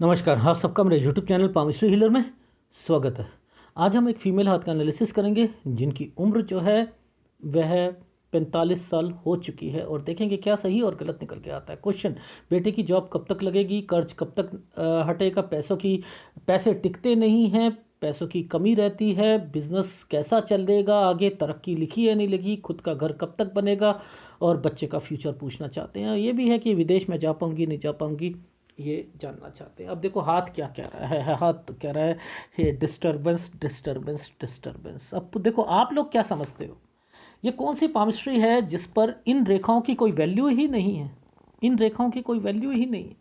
नमस्कार, आप सबका मेरे यूट्यूब चैनल पामिस्ट्री हीलर में स्वागत है। आज हम एक फ़ीमेल हाथ का एनालिसिस करेंगे जिनकी उम्र जो है वह 45 साल हो चुकी है और देखेंगे क्या सही और गलत निकल के आता है। क्वेश्चन, बेटे की जॉब कब तक लगेगी, कर्ज कब तक हटेगा, पैसे टिकते नहीं हैं, पैसों की कमी रहती है, बिजनेस कैसा चलेगा आगे, तरक्की लिखी है नहीं लिखी, खुद का घर कब तक बनेगा और बच्चे का फ्यूचर पूछना चाहते हैं। ये भी है कि विदेश में जा पाऊंगी नहीं जा पाऊंगी, ये जानना चाहते हैं। अब देखो हाथ क्या कह रहा है, हाथ तो कह रहा है डिस्टर्बेंस डिस्टर्बेंस डिस्टर्बेंस। अब तो देखो आप लोग क्या समझते हो, ये कौन सी पामिस्ट्री है जिस पर इन रेखाओं की कोई वैल्यू ही नहीं है, इन रेखाओं की कोई वैल्यू ही नहीं है।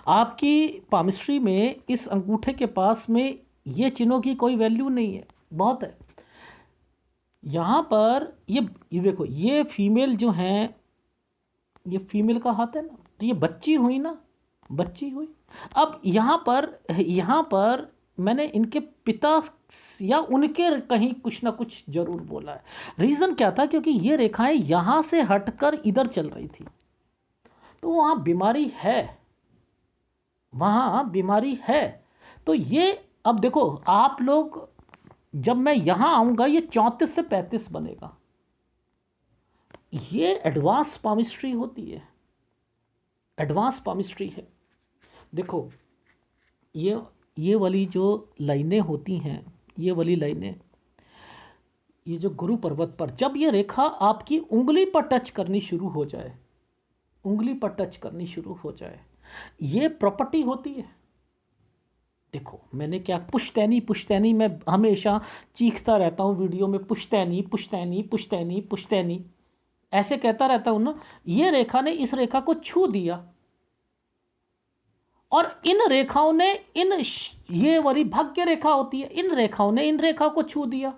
आपकी पामिस्ट्री में इस अंगूठे के पास में ये चिन्हों की कोई वैल्यू नहीं है, बहुत है। यहाँ पर ये देखो, ये फीमेल जो है, ये फीमेल का हाथ है ना, तो ये बच्ची हुई ना, बच्ची हुई। अब यहाँ पर मैंने इनके पिता या उनके कहीं कुछ ना कुछ जरूर बोला है। रीज़न क्या था, क्योंकि ये रेखाएं यहाँ से हटकर इधर चल रही थी, तो वहाँ बीमारी है, वहाँ बीमारी है। तो ये अब देखो आप लोग, जब मैं यहाँ आऊँगा ये 34 से 35 बनेगा। ये एडवांस पामिस्ट्री होती है, एडवांस पामिस्ट्री है। देखो ये वाली जो लाइनें होती हैं, ये वाली लाइनें, ये जो गुरु पर्वत पर जब ये रेखा आपकी उंगली पर टच करनी शुरू हो जाए, उंगली पर टच करनी शुरू हो जाए, ये प्रॉपर्टी होती है। देखो मैंने क्या, पुश्तैनी पुश्तैनी मैं हमेशा चीखता रहता हूँ वीडियो में, पुश्तैनी पुश्तैनी पुश्तैनी पुश्तैनी ऐसे कहता रहता हूँ ना। ये रेखा ने इस रेखा को छू दिया और इन रेखाओं ने ये वाली भाग्य रेखा होती है, इन रेखाओं ने इन रेखा को छू दिया।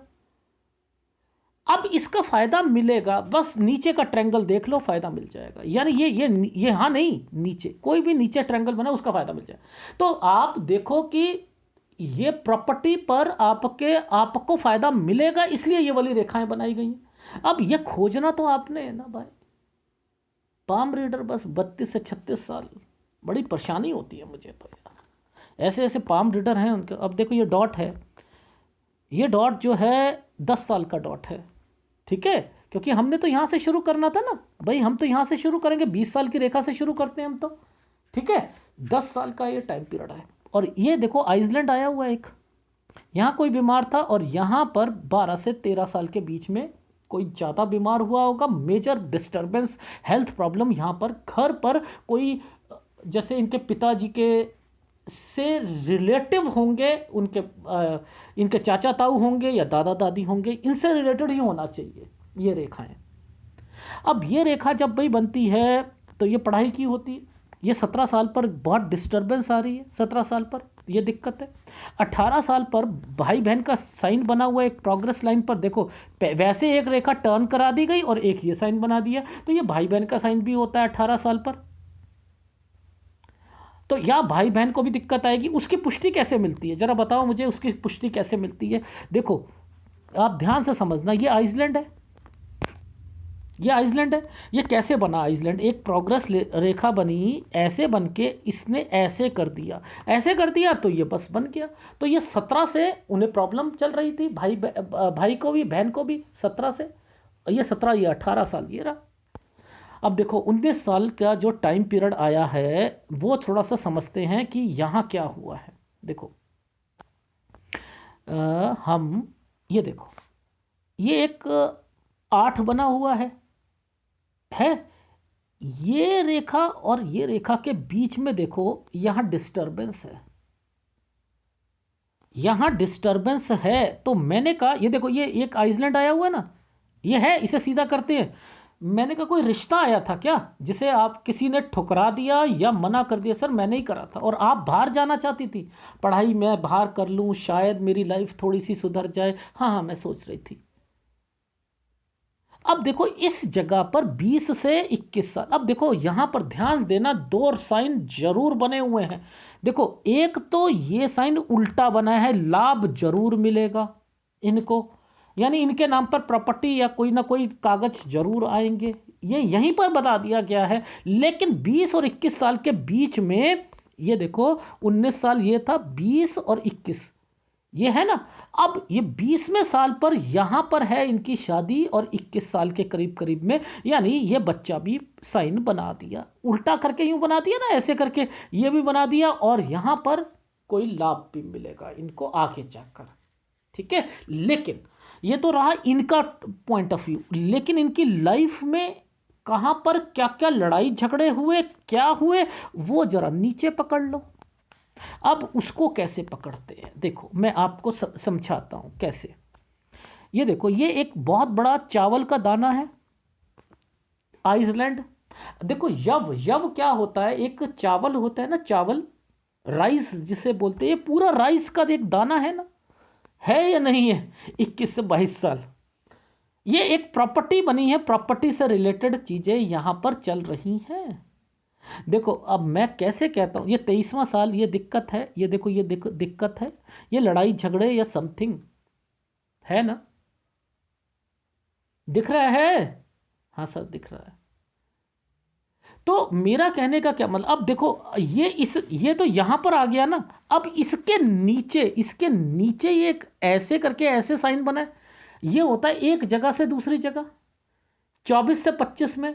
अब इसका फायदा मिलेगा, बस नीचे का ट्रायंगल देख लो, फायदा मिल जाएगा। यानी ये हाँ नहीं, नीचे कोई भी नीचे ट्रायंगल बना उसका फायदा मिल जाएगा। तो आप देखो कि ये प्रॉपर्टी पर आपको फायदा मिलेगा, इसलिए ये वाली रेखाएं बनाई गई हैं। अब ये खोजना तो आपने है ना भाई। पाम रीडर बस 32 से 36 साल, बड़ी परेशानी होती है मुझे तो यार, ऐसे ऐसे पाम रीडर हैं उनके। अब देखो ये डॉट है, ये डॉट जो है 10 साल का डॉट है, ठीक है, क्योंकि हमने तो यहाँ से शुरू करना था ना भाई, हम तो यहाँ से शुरू करेंगे, 20 साल की रेखा से शुरू करते हैं हम तो, ठीक है। 10 साल का ये टाइम पीरियड है। और ये देखो आइसलैंड आया हुआ है एक, यहाँ कोई बीमार था और यहाँ पर 12 से 13 साल के बीच में कोई ज़्यादा बीमार हुआ होगा, मेजर डिस्टर्बेंस, हेल्थ प्रॉब्लम यहाँ पर, घर पर कोई जैसे इनके पिताजी के से रिलेटिव होंगे, इनके चाचा ताऊ होंगे या दादा दादी होंगे, इनसे रिलेटेड ही होना चाहिए ये रेखाएं। अब ये रेखा जब भाई बनती है तो ये पढ़ाई की होती है। ये 17 साल पर बहुत डिस्टर्बेंस आ रही है, 17 साल पर ये दिक्कत है। 18 साल पर भाई बहन का साइन बना हुआ एक प्रोग्रेस लाइन पर, देखो वैसे एक रेखा टर्न करा दी गई और एक ये साइन बना दिया, तो ये भाई बहन का साइन भी होता है 18 साल पर। तो या भाई बहन को भी दिक्कत आएगी, उसकी पुष्टि कैसे मिलती है, जरा बताओ मुझे, उसकी पुष्टि कैसे मिलती है। देखो आप ध्यान से समझना, ये आइसलैंड है, ये आइसलैंड है। ये कैसे बना आइसलैंड, एक प्रोग्रेस रेखा बनी, ऐसे बन के इसने ऐसे कर दिया, ऐसे कर दिया तो ये बस बन गया। तो ये 17 से उन्हें प्रॉब्लम चल रही थी, भाई को भी बहन को भी 17 से, ये 17 ये 18 साल ये रहा। अब देखो 19 साल का जो टाइम पीरियड आया है वो थोड़ा सा समझते हैं कि यहाँ क्या हुआ है। देखो हम ये देखो, ये एक 8 बना हुआ है ये रेखा और ये रेखा के बीच में देखो यहाँ डिस्टर्बेंस है, यहाँ डिस्टर्बेंस है। तो मैंने कहा ये देखो, ये एक आइसलैंड आया हुआ है ना, ये है, इसे सीधा करते हैं। मैंने कहा कोई रिश्ता आया था क्या जिसे आप किसी ने ठुकरा दिया या मना कर दिया, सर मैंने ही करा था, और आप बाहर जाना चाहती थी, पढ़ाई मैं बाहर कर लूँ शायद मेरी लाइफ थोड़ी सी सुधर जाए, हाँ हाँ मैं सोच रही थी। अब देखो इस जगह पर 20 से 21 साल, अब देखो यहां पर ध्यान देना, दो साइन जरूर बने हुए हैं। देखो एक तो ये साइन उल्टा बना है, लाभ जरूर मिलेगा इनको, यानी इनके नाम पर प्रॉपर्टी या कोई ना कोई कागज जरूर आएंगे, ये यहीं पर बता दिया गया है। लेकिन 20 और 21 साल के बीच में ये देखो 19 साल ये था, 20 और 21 ये है ना। अब ये 20वें साल पर यहां पर है इनकी शादी और 21 साल के करीब करीब में, यानी ये बच्चा भी साइन बना दिया, उल्टा करके यूं बना दिया ना, ऐसे करके ये भी बना दिया, और यहां पर कोई लाभ भी मिलेगा इनको आगे जाकर। ठीक है, लेकिन ये तो रहा इनका पॉइंट ऑफ व्यू, लेकिन इनकी लाइफ में कहां पर क्या क्या लड़ाई झगड़े हुए, क्या हुए, वो जरा नीचे पकड़ लो। अब उसको कैसे पकड़ते हैं, देखो मैं आपको समझाता हूं कैसे। ये देखो, ये एक बहुत बड़ा चावल का दाना है, आइसलैंड। देखो यव यव क्या होता है, एक चावल होता है ना, चावल, राइस जिसे बोलते हैं, ये पूरा राइस का एक दाना है ना, है या नहीं है। 21 से 22 साल ये एक प्रॉपर्टी बनी है, प्रॉपर्टी से रिलेटेड चीजें यहां पर चल रही हैं। देखो अब मैं कैसे कहता हूं, ये 23वां साल, ये दिक्कत है, ये देखो ये दिक्कत है, ये लड़ाई झगड़े या समथिंग है ना, दिख रहा है। हाँ सर दिख रहा है। तो मेरा कहने का क्या मतलब, अब देखो ये तो यहां पर आ गया ना। अब इसके नीचे ये एक ऐसे करके ऐसे साइन बना है, ये होता है एक जगह से दूसरी जगह, 24 से 25 में,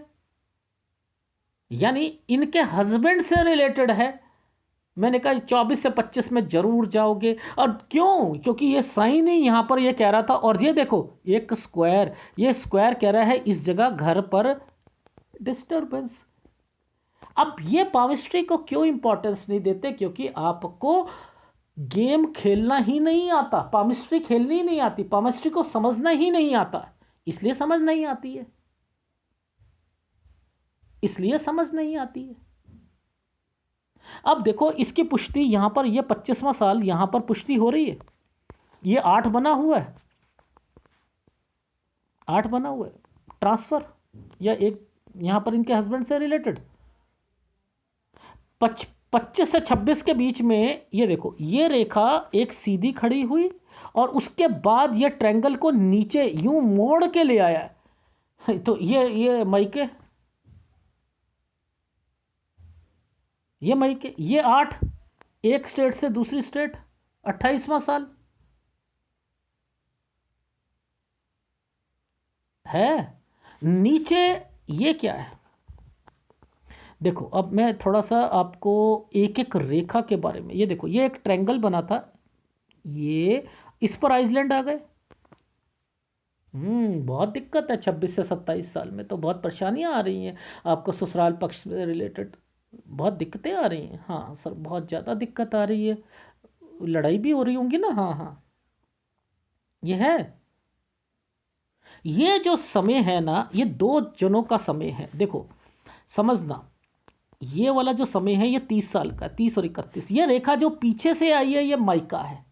यानी इनके हस्बैंड से रिलेटेड है। मैंने कहा 24 से 25 में जरूर जाओगे। और क्यों, क्योंकि ये साइन ही यहां पर ये कह रहा था। और ये देखो एक स्क्वायर, ये स्क्वायर कह रहा है इस जगह घर पर डिस्टरबेंस। अब ये पामिस्ट्री को क्यों इंपॉर्टेंस नहीं देते, क्योंकि आपको गेम खेलना ही नहीं आता, पामिस्ट्री खेलनी ही नहीं आती, पामिस्ट्री को समझना ही नहीं आता, इसलिए समझ नहीं आती है, इसलिए समझ नहीं आती है। अब देखो इसकी पुष्टि यहां पर, ये 25वां साल यहां पर पुष्टि हो रही है, ये 8 बना हुआ है, 8 बना हुआ है, ट्रांसफर, या एक यहां पर इनके हस्बैंड से रिलेटेड 25 से 26 के बीच में। ये देखो ये रेखा एक सीधी खड़ी हुई, और उसके बाद ये ट्रायंगल को नीचे यूं मोड़ के ले आया है। तो ये मई के ये 8, एक स्टेट से दूसरी स्टेट, 28वां साल है। नीचे ये क्या है, देखो अब मैं थोड़ा सा आपको एक एक रेखा के बारे में, ये देखो ये एक ट्रायंगल बना था, ये इस पर आइसलैंड आ गए। बहुत दिक्कत है, 26 से 27 साल में तो बहुत परेशानियां आ रही हैं आपको, ससुराल पक्ष से रिलेटेड बहुत दिक्कतें आ रही हैं। हाँ सर बहुत ज़्यादा दिक्कत आ रही है, लड़ाई भी हो रही होंगी ना। हाँ हाँ ये है, ये जो समय है ना, ये दो जनों का समय है। देखो समझना, ये वाला जो समय है ये 30 साल का, 30 और 31, ये रेखा जो पीछे से आई है ये माइका है,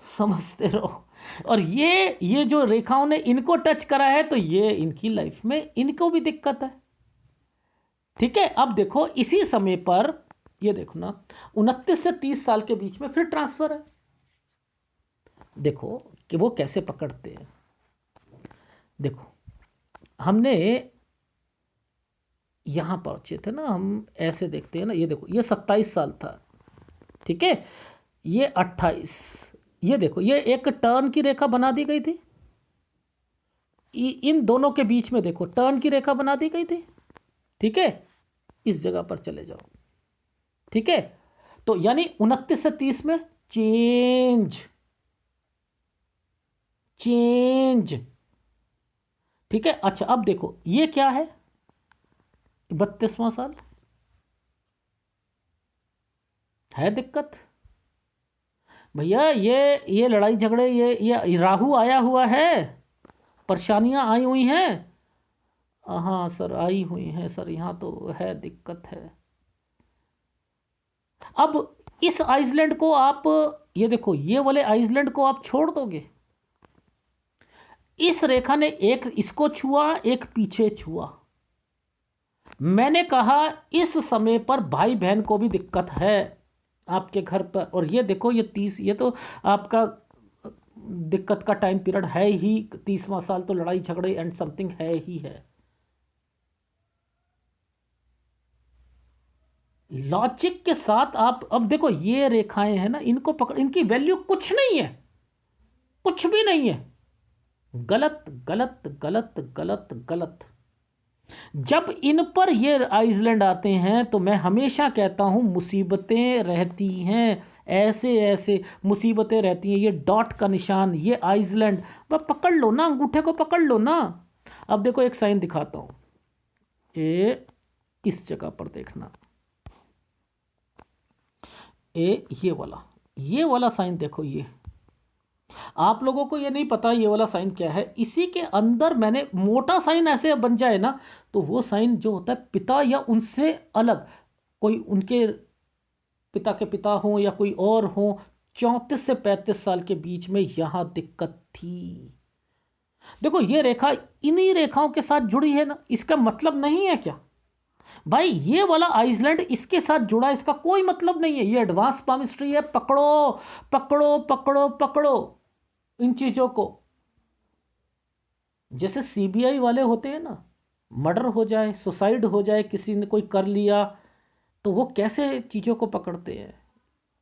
समझते रहो। और ये जो रेखाओं ने इनको टच करा है, तो ये इनकी लाइफ में इनको भी दिक्कत है। ठीक है, अब देखो इसी समय पर ये देखो ना, 29 से 30 साल के बीच में फिर ट्रांसफर है। देखो कि वो कैसे पकड़ते हैं। देखो हमने यहां पहुंचे थे ना, हम ऐसे देखते हैं ना, ये देखो ये 27 साल था, ठीक है, ये 28, ये देखो ये एक टर्न की रेखा बना दी गई थी, इन दोनों के बीच में देखो टर्न की रेखा बना दी गई थी। ठीक है, इस जगह पर चले जाओ। ठीक है, तो यानी 29 से 30 में चेंज, चेंज। ठीक है, अच्छा अब देखो ये क्या है, 32वां साल है दिक्कत भैया, ये लड़ाई झगड़े, ये राहु आया हुआ है, परेशानियां आई हुई हैं। हाँ सर आई हुई हैं सर, यहाँ तो है दिक्कत है। अब इस आइसलैंड को आप, ये देखो ये वाले आइसलैंड को आप छोड़ दोगे, इस रेखा ने एक इसको छुआ, एक पीछे छुआ। मैंने कहा इस समय पर भाई बहन को भी दिक्कत है आपके घर पर। और ये देखो ये 30, ये तो आपका दिक्कत का टाइम पीरियड है ही, 30वां साल तो लड़ाई झगड़े एंड समथिंग है ही है। लॉजिक के साथ आप अब देखो, ये रेखाएं हैं ना, इनको पकड़, इनकी वैल्यू कुछ नहीं है, कुछ भी नहीं है। गलत गलत गलत गलत गलत। जब इन पर ये आइसलैंड आते हैं तो मैं हमेशा कहता हूं मुसीबतें रहती हैं, ऐसे ऐसे मुसीबतें रहती हैं। ये डॉट का निशान, ये आइसलैंड, वह पकड़ लो ना, अंगूठे को पकड़ लो ना। अब देखो एक साइन दिखाता हूं, इस जगह पर देखना, ये वाला साइन देखो। ये आप लोगों को ये नहीं पता ये वाला साइन क्या है, इसी के अंदर मैंने मोटा साइन ऐसे बन जाए ना, तो वो साइन जो होता है पिता या उनसे अलग कोई, उनके पिता के पिता हो या कोई और हो, 34 से 35 साल के बीच में यहां दिक्कत थी। देखो ये रेखा इन्हीं रेखाओं के साथ जुड़ी है ना, इसका मतलब नहीं है क्या भाई, ये वाला आइसलैंड इसके साथ जुड़ा, इसका कोई मतलब नहीं है। ये एडवांस पामिस्ट्री है। पकड़ो पकड़ो पकड़ो पकड़ो इन चीजों को। जैसे सीबीआई वाले होते हैं ना, मर्डर हो जाए, सुसाइड हो जाए, किसी ने कोई कर लिया, तो वो कैसे चीजों को पकड़ते हैं,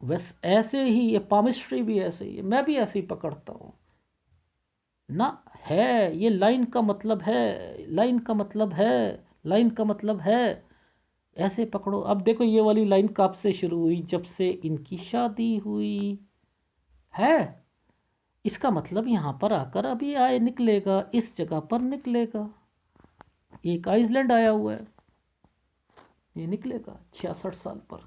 वैसे ऐसे ही ये पामिस्ट्री भी ऐसे ही है, मैं भी ऐसे ही पकड़ता हूं ना। है ये लाइन का मतलब है, लाइन का मतलब है, लाइन का मतलब है, ऐसे पकड़ो। अब देखो ये वाली लाइन कब से शुरू हुई, जब से इनकी शादी हुई है। इसका मतलब यहां पर आकर अभी आए निकलेगा, इस जगह पर निकलेगा। एक आइसलैंड आया हुआ है, ये निकलेगा 66 साल पर।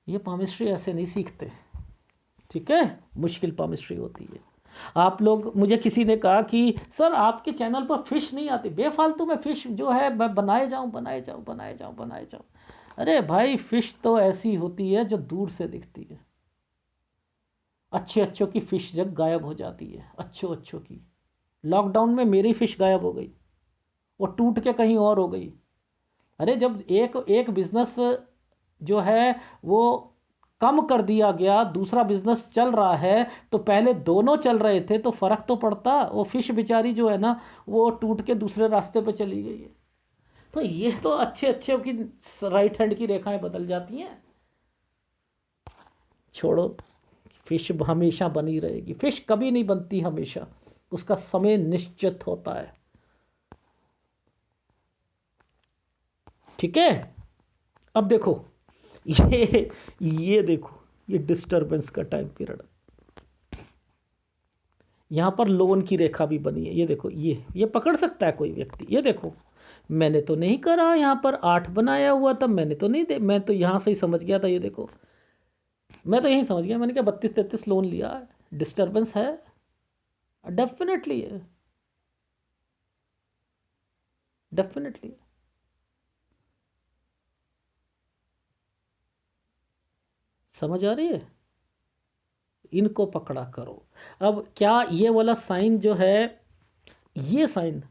ये पामिस्ट्री ऐसे नहीं सीखते, ठीक है, मुश्किल पामिस्ट्री होती है। आप लोग, मुझे किसी ने कहा कि सर आपके चैनल पर फिश नहीं आती, बेफालतू में फिश जो है मैं बनाए जाऊं बनाए जाऊं बनाए जाऊं बनाए जाऊं। अरे भाई फिश तो ऐसी होती है जो दूर से दिखती है, अच्छे अच्छों की फिश जब गायब हो जाती है, अच्छों अच्छों की। लॉकडाउन में मेरी फिश गायब हो गई, वो टूट के कहीं और हो गई। अरे जब एक एक बिजनेस जो है वो कम कर दिया गया, दूसरा बिजनेस चल रहा है, तो पहले दोनों चल रहे थे तो फर्क तो पड़ता। वो फिश बेचारी जो है ना, वो टूट के दूसरे रास्ते पे चली गई है। तो ये तो अच्छे अच्छे की राइट हैंड की रेखाएं बदल जाती हैं। छोड़ो, फिश हमेशा बनी रहेगी, फिश कभी नहीं बनती हमेशा, उसका समय निश्चित होता है, ठीक है। अब देखो ये देखो, ये डिस्टरबेंस का टाइम पीरियड, यहां पर लोन की रेखा भी बनी है। ये देखो, ये पकड़ सकता है कोई व्यक्ति। ये देखो, मैंने तो नहीं करा, यहां पर 8 बनाया हुआ था, मैंने तो नहीं दे, मैं तो यहां से ही समझ गया था। ये देखो, मैं तो यही समझ गया, मैंने क्या 32-33 लोन लिया है, डिस्टरबेंस है, डेफिनेटली है, डेफिनेटली। समझ आ रही है, इनको पकड़ा करो। अब क्या ये वाला साइन जो है, ये साइन,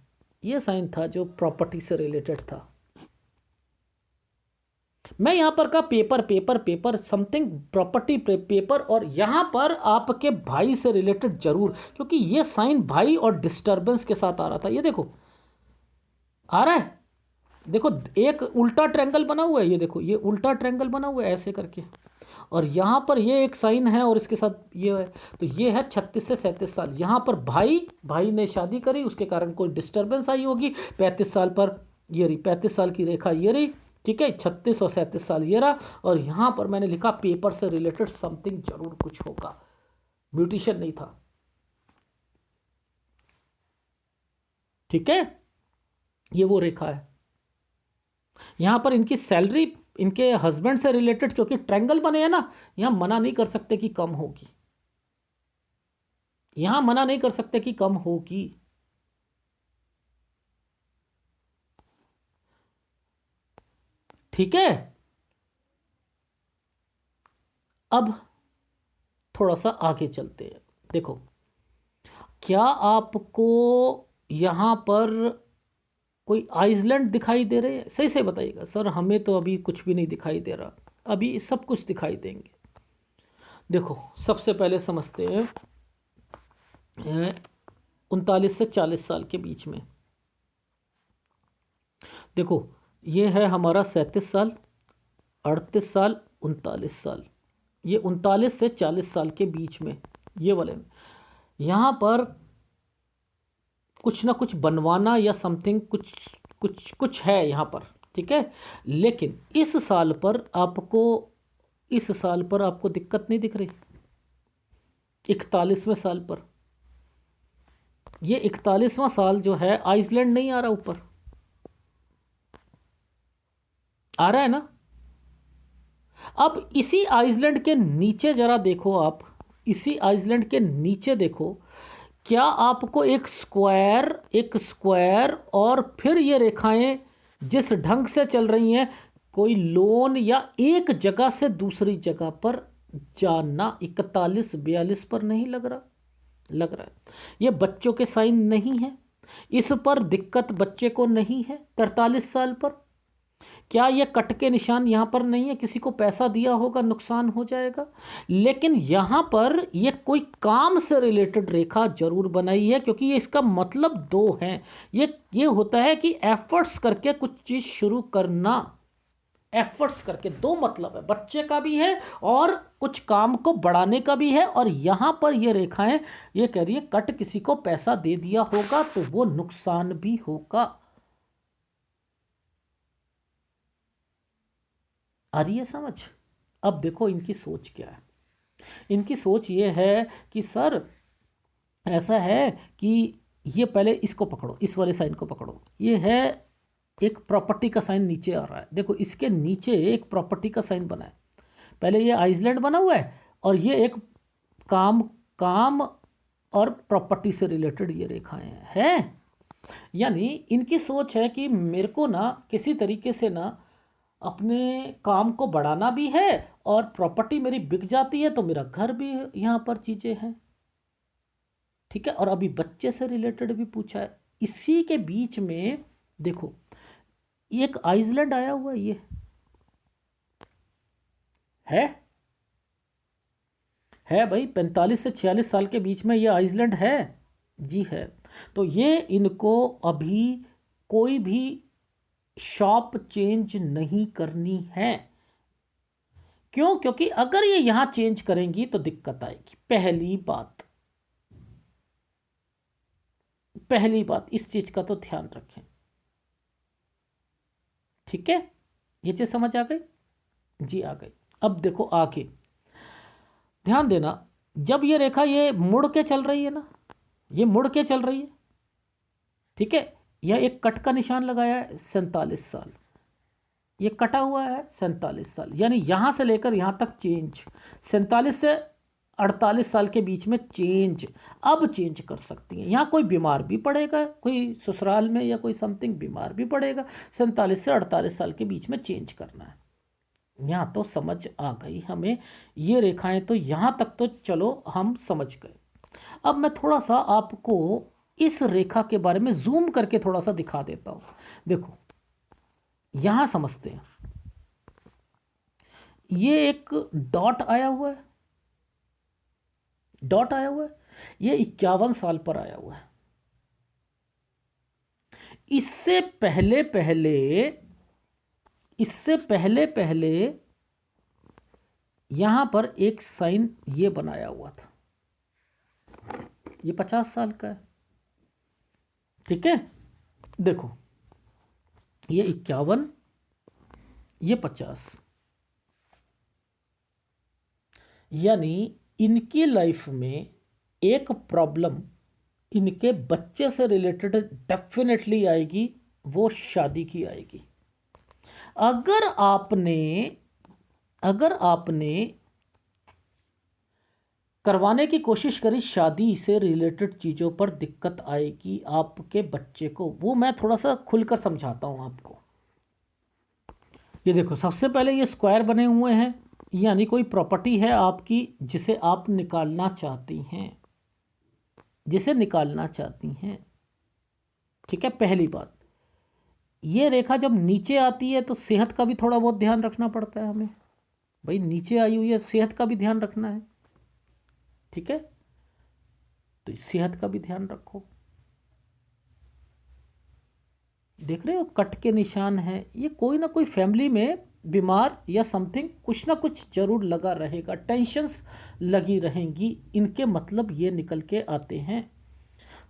ये साइन था जो प्रॉपर्टी से रिलेटेड था। मैं यहां पर का paper paper paper something property paper, और यहां पर आपके भाई से रिलेटेड जरूर, क्योंकि ये साइन भाई और डिस्टरबेंस के साथ आ रहा था। ये देखो आ रहा है, देखो एक उल्टा ट्रायंगल बना हुआ है, ये देखो ये उल्टा ट्रायंगल बना हुआ है ऐसे करके, और यहाँ पर ये एक साइन है और इसके साथ ये है। तो ये है 36 से 37 साल। यहाँ पर भाई ने शादी करी, उसके कारण कोई डिस्टरबेंस आई होगी। 35 साल पर ये रही, 35 साल की रेखा ये रही, ठीक है, 36 और 37 साल ये रहा। और यहाँ पर मैंने लिखा पेपर से रिलेटेड समथिंग जरूर कुछ होगा, ब्यूटिशियन नहीं था, ठीक है। ये वो रेखा है। यहाँ पर इनकी सैलरी इनके हस्बैंड से रिलेटेड, क्योंकि ट्रायंगल बने हैं ना, यहां मना नहीं कर सकते कि कम होगी, यहां मना नहीं कर सकते कि कम होगी, ठीक है। अब थोड़ा सा आगे चलते हैं। देखो, क्या आपको यहां पर कोई आइसलैंड दिखाई दे रहे हैं? सही से बताइएगा। सर हमें तो अभी कुछ भी नहीं दिखाई दे रहा, अभी सब कुछ दिखाई देंगे। देखो सबसे पहले समझते हैं 39 से 40 साल के बीच में, देखो, ये है हमारा 37 साल, 38 साल, 39 साल। ये 39 से 40 साल के बीच में, ये वाले में यहाँ पर कुछ ना कुछ बनवाना या समथिंग, कुछ कुछ कुछ है यहाँ पर, ठीक है। लेकिन इस साल पर आपको दिक्कत नहीं दिख रही। 41वें साल पर, ये 41वां साल जो है, आइसलैंड नहीं आ रहा ऊपर, आ रहा है ना। अब इसी आइसलैंड के नीचे जरा देखो आप, इसी आइसलैंड के नीचे देखो, क्या आपको एक स्क्वायर और फिर ये रेखाएं जिस ढंग से चल रही हैं, कोई लोन या एक जगह से दूसरी जगह पर जाना 41-42 पर नहीं लग रहा? लग रहा है। ये बच्चों के साइन नहीं है, इस पर दिक्कत बच्चे को नहीं है 43 साल पर। क्या ये कट के निशान यहाँ पर नहीं है, किसी को पैसा दिया होगा, नुकसान हो जाएगा। लेकिन यहाँ पर ये कोई काम से रिलेटेड रेखा जरूर बनाई है, क्योंकि ये इसका मतलब दो हैं। ये होता है कि एफर्ट्स करके कुछ चीज़ शुरू करना, एफर्ट्स करके, दो मतलब है, बच्चे का भी है और कुछ काम को बढ़ाने का भी है। और यहाँ पर ये रेखाएं ये कह रही है कट किसी को पैसा दे दिया होगा तो वो नुकसान भी होगा। आ रही है समझ? अब देखो इनकी सोच क्या है। इनकी सोच ये है कि सर ऐसा है कि ये पहले इसको पकड़ो, इस वाले साइन को पकड़ो। ये है एक प्रॉपर्टी का साइन नीचे आ रहा है, देखो इसके नीचे एक प्रॉपर्टी का साइन बना है। पहले ये आइसलैंड बना हुआ है और ये एक काम काम और प्रॉपर्टी से रिलेटेड ये रेखाएं हैं। यानी इनकी सोच है कि मेरे को ना किसी तरीके से ना अपने काम को बढ़ाना भी है, और प्रॉपर्टी मेरी बिक जाती है तो मेरा घर भी यहाँ पर चीज़ें हैं, ठीक है। और अभी बच्चे से रिलेटेड भी पूछा है। इसी के बीच में देखो एक आइसलैंड आया हुआ है, ये है भाई, 45 से 46 साल के बीच में ये आइसलैंड है, जी है। तो ये इनको अभी कोई भी शॉप चेंज नहीं करनी है। क्यों? क्योंकि अगर ये यहां चेंज करेंगी तो दिक्कत आएगी। पहली बात इस चीज का तो ध्यान रखें, ठीक है। ये चीज समझ आ गई? जी आ गई। अब देखो आगे ध्यान देना, जब ये रेखा ये मुड़ के चल रही है ना, ये मुड़ के चल रही है, ठीक है। यह एक कट का निशान लगाया है 47 साल, ये कटा हुआ है 47 साल, यानी यहां से लेकर यहां तक चेंज, 47 से 48 साल के बीच में चेंज, अब चेंज कर सकती हैं। यहाँ कोई बीमार भी पड़ेगा, कोई ससुराल में या कोई समथिंग बीमार भी पड़ेगा, 47 से 48 साल के बीच में चेंज करना है। यहाँ तो समझ आ गई हमें, ये रेखाएं तो यहाँ तक तो चलो हम समझ गए। अब मैं थोड़ा सा आपको इस रेखा के बारे में जूम करके थोड़ा सा दिखा देता हूँ। देखो यहां समझते हैं, ये एक डॉट आया हुआ है, डॉट आया हुआ है, ये 51 साल पर आया हुआ है। इससे पहले पहले यहां पर एक साइन ये बनाया हुआ था, ये 50 साल का है, ठीक है। देखो ये 51, ये 50, यानी इनकी लाइफ में एक प्रॉब्लम इनके बच्चे से रिलेटेड डेफिनेटली आएगी, वो शादी की आएगी। अगर आपने करवाने की कोशिश करी शादी से रिलेटेड चीज़ों पर, दिक्कत आएगी आपके बच्चे को। वो मैं थोड़ा सा खुलकर समझाता हूं आपको। ये देखो सबसे पहले ये स्क्वायर बने हुए हैं, यानी कोई प्रॉपर्टी है आपकी जिसे आप निकालना चाहती हैं, ठीक है। पहली बात, ये रेखा जब नीचे आती है तो सेहत का भी थोड़ा बहुत ध्यान रखना पड़ता है हमें, भाई नीचे आई हुई है, सेहत का भी ध्यान रखना है, ठीक है। तो सेहत का भी ध्यान रखो। देख रहे हो कट के निशान हैं, ये कोई ना कोई फैमिली में बीमार या समथिंग कुछ ना कुछ जरूर लगा रहेगा, टेंशन्स लगी रहेंगी, इनके मतलब ये निकल के आते हैं।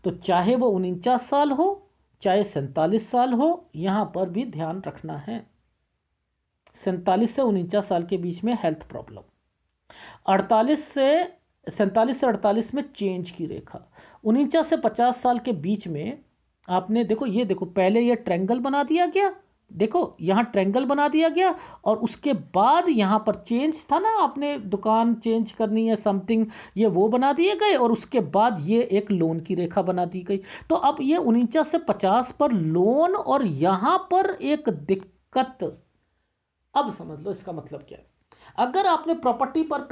तो चाहे वो 49 साल हो चाहे 47 साल हो, यहाँ पर भी ध्यान रखना है। 47 से 49 साल के बीच में हेल्थ प्रॉब्लम, 47 से 48 में चेंज की रेखा, 49 से 50 साल के बीच में आपने देखो, ये देखो पहले ये ट्रायंगल बना दिया गया, देखो यहाँ ट्रायंगल बना दिया गया, और उसके बाद यहाँ पर चेंज था ना, आपने दुकान चेंज करनी है समथिंग, ये वो बना दिए गए, और उसके बाद ये एक लोन की रेखा बना दी गई। तो अब ये 49 से 50 पर लोन, और यहाँ पर एक दिक्कत। अब समझ लो इसका मतलब क्या है। अगर आपने प्रॉपर्टी पर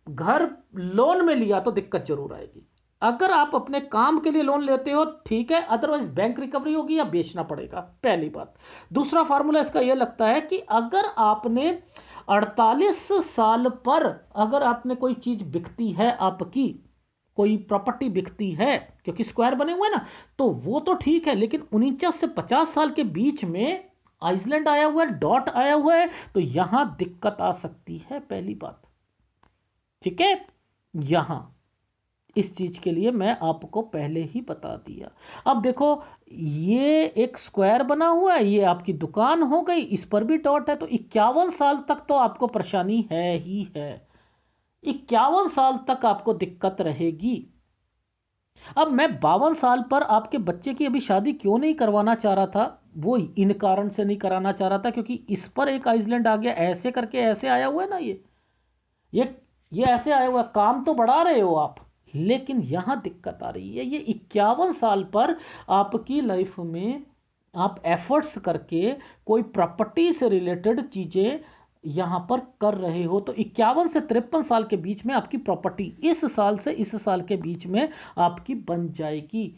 घर लोन में लिया तो दिक्कत जरूर आएगी। अगर आप अपने काम के लिए लोन लेते हो ठीक है, अदरवाइज बैंक रिकवरी होगी या बेचना पड़ेगा, पहली बात। दूसरा फार्मूला इसका यह लगता है कि अगर आपने 48 साल पर अगर आपने कोई चीज बिकती है, आपकी कोई प्रॉपर्टी बिकती है, क्योंकि स्क्वायर बने हुए हैं ना, तो वो तो ठीक है, लेकिन 49 से 50 साल के बीच में आइसलैंड आया हुआ है, डॉट आया हुआ है, तो यहां दिक्कत आ सकती है, पहली बात। ठीक है, यहां इस चीज के लिए मैं आपको पहले ही बता दिया। अब देखो ये एक स्क्वायर बना हुआ है, ये आपकी दुकान हो गई, इस पर भी डॉट है, तो 51 साल तक तो आपको परेशानी है ही है, 51 साल तक आपको दिक्कत रहेगी। अब मैं 52 साल पर आपके बच्चे की अभी शादी क्यों नहीं करवाना चाह रहा था, वो इन कारण से नहीं कराना चाह रहा था क्योंकि इस पर एक आइसलैंड आ गया, ऐसे करके ऐसे आया हुआ है ना, ये ये ऐसे आया हुआ है, काम तो बढ़ा रहे हो आप, लेकिन यहां दिक्कत आ रही है। ये 51 साल पर आपकी लाइफ में आप एफर्ट्स करके कोई प्रॉपर्टी से रिलेटेड चीजें यहां पर कर रहे हो, तो 51 से 53 साल के बीच में आपकी प्रॉपर्टी इस साल से इस साल के बीच में आपकी बन जाएगी।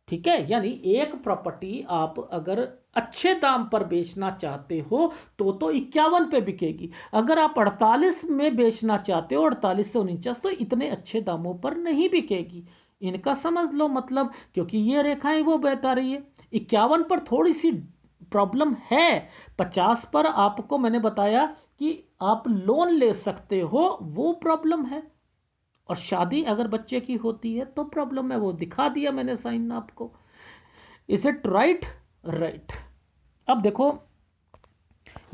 ठीक है, यानी एक प्रॉपर्टी आप अगर अच्छे दाम पर बेचना चाहते हो तो 51 पे बिकेगी, अगर आप 48 में बेचना चाहते हो, 48 से 49, तो इतने अच्छे दामों पर नहीं बिकेगी। इनका समझ लो मतलब, क्योंकि ये रेखाएं वो बता रही है। 51 पर थोड़ी सी प्रॉब्लम है, 50 पर आपको मैंने बताया कि आप लोन ले सकते हो, वो प्रॉब्लम है, और शादी अगर बच्चे की होती है तो प्रॉब्लम है, वो दिखा दिया मैंने साइन आपको। Is it right? राइट। अब देखो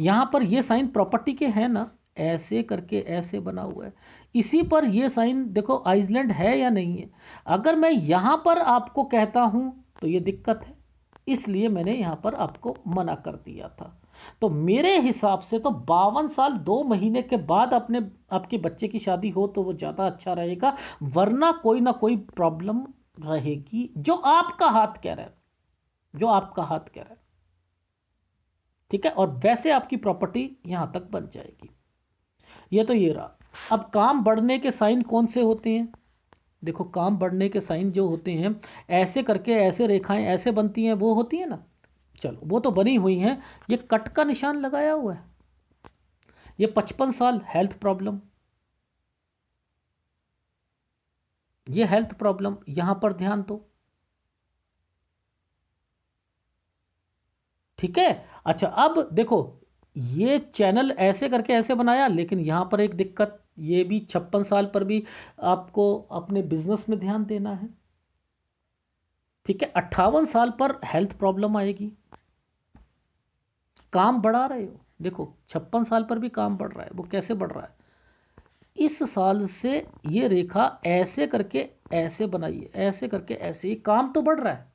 यहां पर ये साइन प्रॉपर्टी के हैं ना, ऐसे करके ऐसे बना हुआ है, इसी पर ये साइन देखो आइसलैंड है या नहीं है। अगर मैं यहां पर आपको कहता हूं तो ये दिक्कत है, इसलिए मैंने यहां पर आपको मना कर दिया था। तो मेरे हिसाब से तो 52 साल 2 महीने के बाद अपने आपके बच्चे की शादी हो तो वो ज़्यादा अच्छा रहेगा, वरना कोई ना कोई प्रॉब्लम रहेगी, जो आपका हाथ कह रहा है, जो आपका हाथ कह रहा है। ठीक है, और वैसे आपकी प्रॉपर्टी यहां तक बन जाएगी। ये तो ये रहा। अब काम बढ़ने के साइन कौन से होते हैं? देखो काम बढ़ने के साइन जो होते हैं, ऐसे करके ऐसे रेखाएं ऐसे बनती हैं, वो होती है ना, चलो वो तो बनी हुई हैं। ये कट का निशान लगाया हुआ है, ये 55 साल हेल्थ प्रॉब्लम, ये हेल्थ प्रॉब्लम, यहां पर ध्यान दो। ठीक है, अच्छा अब देखो ये चैनल ऐसे करके ऐसे बनाया, लेकिन यहां पर एक दिक्कत, ये भी 56 साल पर भी आपको अपने बिजनेस में ध्यान देना है। ठीक है, 58 साल पर हेल्थ प्रॉब्लम आएगी, काम बढ़ा रहे हो, देखो 56 साल पर भी काम बढ़ रहा है, वो कैसे बढ़ रहा है, इस साल से ये रेखा ऐसे करके ऐसे बनाइए, ऐसे करके ऐसे, ही काम तो बढ़ रहा है।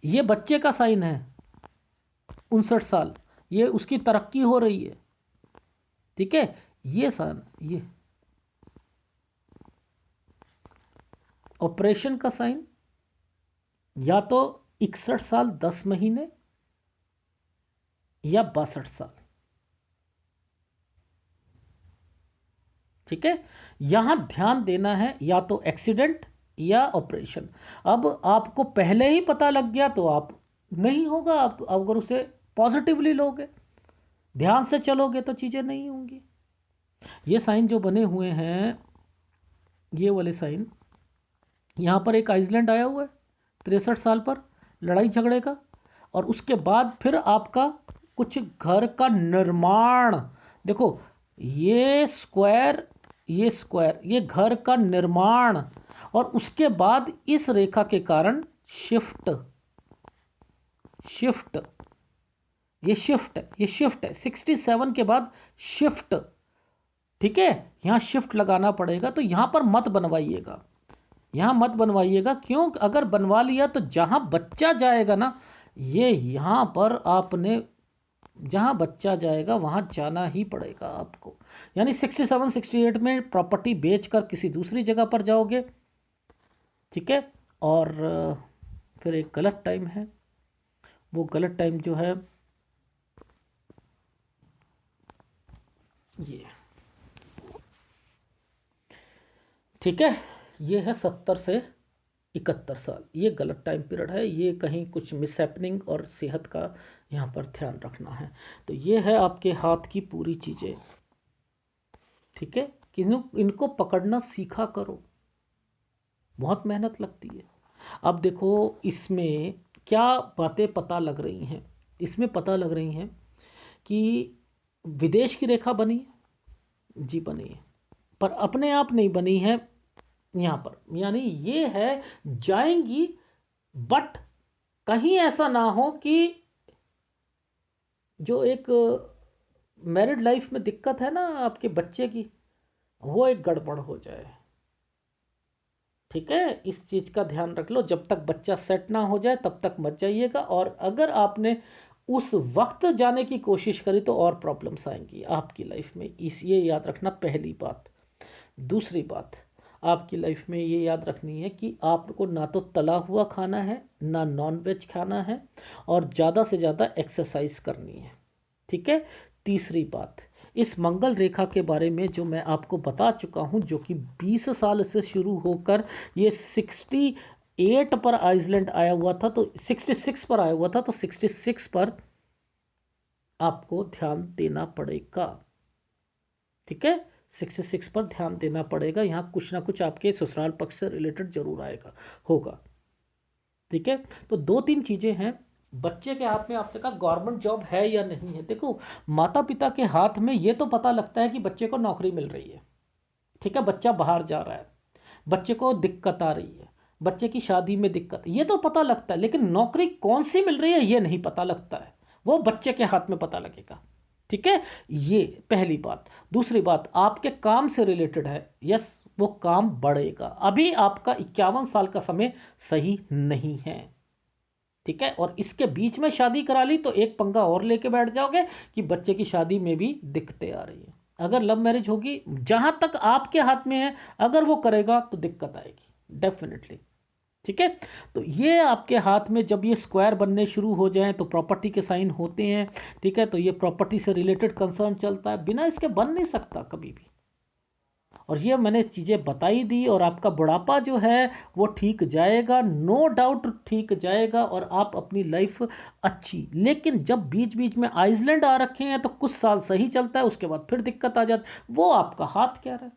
ये बच्चे का साइन है, 59 साल, ये उसकी तरक्की हो रही है। ठीक है, ये साइन, ये ऑपरेशन का साइन, या तो 61 साल 10 महीने या 62 साल। ठीक है, यहां ध्यान देना है, या तो एक्सीडेंट या ऑपरेशन। अब आपको पहले ही पता लग गया तो आप नहीं होगा, आप अगर उसे पॉजिटिवली लोगे, ध्यान से चलोगे तो चीजें नहीं होंगी। ये साइन जो बने हुए हैं, ये वाले साइन, यहां पर एक आइसलैंड आया हुआ है, 63 साल पर लड़ाई झगड़े का, और उसके बाद फिर आपका कुछ घर का निर्माण। देखो ये स्क्वायर, ये स्क्वायर, ये घर का निर्माण, और उसके बाद इस रेखा के कारण शिफ्ट, शिफ्ट, ये शिफ्ट है, ये शिफ्ट है 67 के बाद शिफ्ट। ठीक है, यहां शिफ्ट लगाना पड़ेगा, तो यहां पर मत बनवाइएगा, यहां मत बनवाइएगा। क्यों? अगर बनवा लिया तो जहां बच्चा जाएगा ना, ये यहां पर आपने जहां बच्चा जाएगा वहां जाना ही पड़ेगा आपको। यानी 67 68 में प्रॉपर्टी बेचकर किसी दूसरी जगह पर जाओगे। ठीक है, और फिर एक गलत टाइम है, वो गलत टाइम जो है ये, ठीक है, ये है 70 से 71 साल, ये गलत टाइम पीरियड है। ये कहीं कुछ मिसहैपनिंग और सेहत का यहाँ पर ध्यान रखना है। तो ये है आपके हाथ की पूरी चीज़ें। ठीक है, कि इनको पकड़ना सीखा करो, बहुत मेहनत लगती है। अब देखो इसमें क्या बातें पता लग रही हैं, इसमें पता लग रही हैं कि विदेश की रेखा बनी है, जी बनी है, पर अपने आप नहीं बनी है यहाँ पर। यानी ये है जाएंगी, बट कहीं ऐसा ना हो कि जो एक मैरिड लाइफ में दिक्कत है ना आपके बच्चे की, वो एक गड़बड़ हो जाए। ठीक है, इस चीज़ का ध्यान रख लो, जब तक बच्चा सेट ना हो जाए तब तक मत जाइएगा। और अगर आपने उस वक्त जाने की कोशिश करी तो और प्रॉब्लम्स आएंगी आपकी लाइफ में, इस ये याद रखना, पहली बात। दूसरी बात आपकी लाइफ में ये याद रखनी है कि आपको ना तो तला हुआ खाना है, ना नॉन वेज खाना है, और ज़्यादा से ज़्यादा एक्सरसाइज करनी है। ठीक है, तीसरी बात, इस मंगल रेखा के बारे में जो मैं आपको बता चुका हूँ, जो कि 20 साल से शुरू होकर ये 68 पर आइसलैंड आया हुआ था, तो 66 पर आया हुआ था, तो 66 पर आपको ध्यान देना पड़ेगा। ठीक है, 66 पर ध्यान देना पड़ेगा। यहाँ कुछ ना कुछ आपके ससुराल पक्ष से रिलेटेड जरूर आएगा, होगा। ठीक है, तो 2-3 चीज़ें हैं। बच्चे के हाथ में आपने कहा गवर्नमेंट जॉब है या नहीं है। देखो माता पिता के हाथ में ये तो पता लगता है कि बच्चे को नौकरी मिल रही है। ठीक है, बच्चा बाहर जा रहा है, बच्चे को दिक्कत आ रही है, बच्चे की शादी में दिक्कत, ये तो पता लगता है, लेकिन नौकरी कौन सी मिल रही है ये नहीं पता लगता है, वो बच्चे के हाथ में पता लगेगा। ठीक है, ये पहली बात। दूसरी बात आपके काम से रिलेटेड है, यस वो काम बढ़ेगा। अभी आपका 51 साल का समय सही नहीं है। ठीक है, और इसके बीच में शादी करा ली तो एक पंगा और लेके बैठ जाओगे कि बच्चे की शादी में भी दिक्कतें आ रही हैं। अगर लव मैरिज होगी, जहां तक आपके हाथ में है, अगर वो करेगा तो दिक्कत आएगी डेफिनेटली। ठीक है, तो ये आपके हाथ में जब ये स्क्वायर बनने शुरू हो जाएं तो प्रॉपर्टी के साइन होते हैं। ठीक है, तो ये प्रॉपर्टी से रिलेटेड कंसर्न चलता है, बिना इसके बन नहीं सकता कभी भी। और ये मैंने चीज़ें बताई दी, और आपका बुढ़ापा जो है वो ठीक जाएगा, नो डाउट ठीक जाएगा, और आप अपनी लाइफ अच्छी। लेकिन जब बीच बीच में आइसलैंड आ रखे हैं तो कुछ साल सही चलता है, उसके बाद फिर दिक्कत आ जाती, वो आपका हाथ क्या रहा है।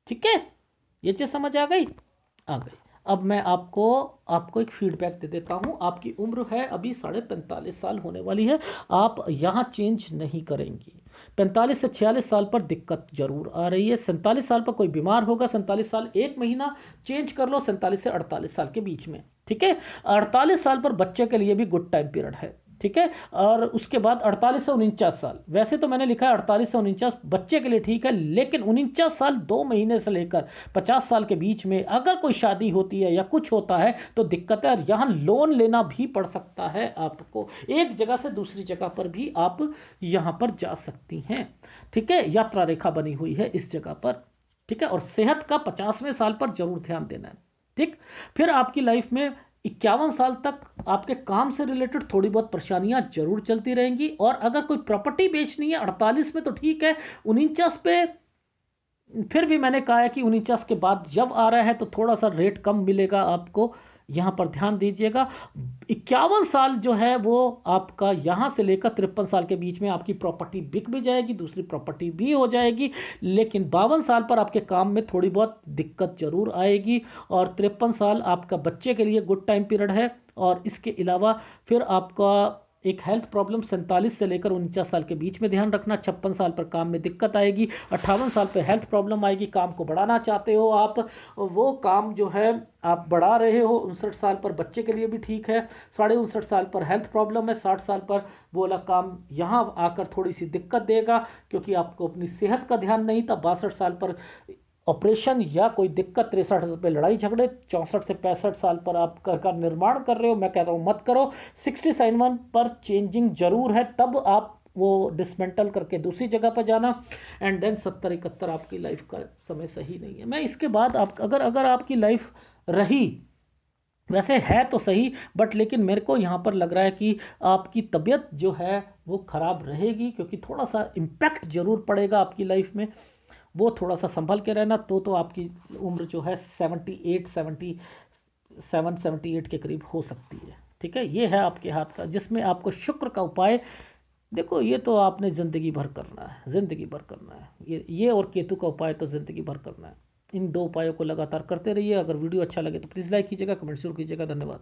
ठीक है, ये चीज़ समझ आ गई? आ गई। अब मैं आपको एक फीडबैक दे देता हूँ। आपकी उम्र है अभी 45.5 साल होने वाली है, आप यहाँ चेंज नहीं करेंगी। 45 से 46 साल पर दिक्कत जरूर आ रही है। 47 साल पर कोई बीमार होगा, 47 साल 1 महीना चेंज कर लो, 47 से 48 साल के बीच में। ठीक है, 48 साल पर बच्चे के लिए भी गुड टाइम पीरियड है। ठीक है, और उसके बाद 48 से 49 साल, वैसे तो मैंने लिखा है 48 से 49 बच्चे के लिए ठीक है, लेकिन 49 साल 2 महीने से लेकर 50 साल के बीच में अगर कोई शादी होती है या कुछ होता है तो दिक्कत है। और यहाँ लोन लेना भी पड़ सकता है आपको, एक जगह से दूसरी जगह पर भी आप यहाँ पर जा सकती हैं। ठीक है, यात्रा रेखा बनी हुई है इस जगह पर। ठीक है, और सेहत का 50वें साल पर जरूर ध्यान देना है। ठीक, फिर आपकी लाइफ में 51 साल तक आपके काम से रिलेटेड थोड़ी बहुत परेशानियां जरूर चलती रहेंगी। और अगर कोई प्रॉपर्टी बेचनी है 48 में तो ठीक है, 49 पे फिर भी मैंने कहा है कि 49 के बाद जब आ रहा है तो थोड़ा सा रेट कम मिलेगा आपको, यहाँ पर ध्यान दीजिएगा। 51 साल जो है वो आपका यहाँ से लेकर 53 साल के बीच में आपकी प्रॉपर्टी बिक भी जाएगी, दूसरी प्रॉपर्टी भी हो जाएगी, लेकिन 52 साल पर आपके काम में थोड़ी बहुत दिक्कत जरूर आएगी। और 53 साल आपका बच्चे के लिए गुड टाइम पीरियड है। और इसके अलावा फिर आपका एक हेल्थ प्रॉब्लम 47 से लेकर 49 साल के बीच में ध्यान रखना। 56 साल पर काम में दिक्कत आएगी, 58 साल पर हेल्थ प्रॉब्लम आएगी, काम को बढ़ाना चाहते हो आप, वो काम जो है आप बढ़ा रहे हो। 59 साल पर बच्चे के लिए भी ठीक है, 59.5 साल पर हेल्थ प्रॉब्लम है, 60 साल पर वो वाला काम यहाँ आकर थोड़ी सी दिक्कत देगा क्योंकि आपको अपनी सेहत का ध्यान नहीं था। 62 साल पर ऑपरेशन या कोई दिक्कत, 63 पे लड़ाई झगड़े, 64 से 65 साल पर आप घर का निर्माण कर रहे हो, मैं कह रहा हूँ मत करो। 67 पर चेंजिंग जरूर है, तब आप वो डिसमेंटल करके दूसरी जगह पर जाना। एंड देन 70-71 आपकी लाइफ का समय सही नहीं है। मैं इसके बाद आप अगर आपकी लाइफ रही, वैसे है तो सही, बट लेकिन मेरे को यहाँ पर लग रहा है कि आपकी तबीयत जो है वो ख़राब रहेगी, क्योंकि थोड़ा सा इम्पैक्ट जरूर पड़ेगा आपकी लाइफ में। वो थोड़ा सा संभल के रहना। तो आपकी उम्र जो है 78 के करीब हो सकती है। ठीक है, ये है आपके हाथ का, जिसमें आपको शुक्र का उपाय, देखो ये तो आपने ज़िंदगी भर करना है, ज़िंदगी भर करना है। ये और केतु का उपाय तो ज़िंदगी भर करना है। इन दो उपायों को लगातार करते रहिए। अगर वीडियो अच्छा लगे तो प्लीज़ लाइक कीजिएगा, कमेंट जरूर कीजिएगा। धन्यवाद।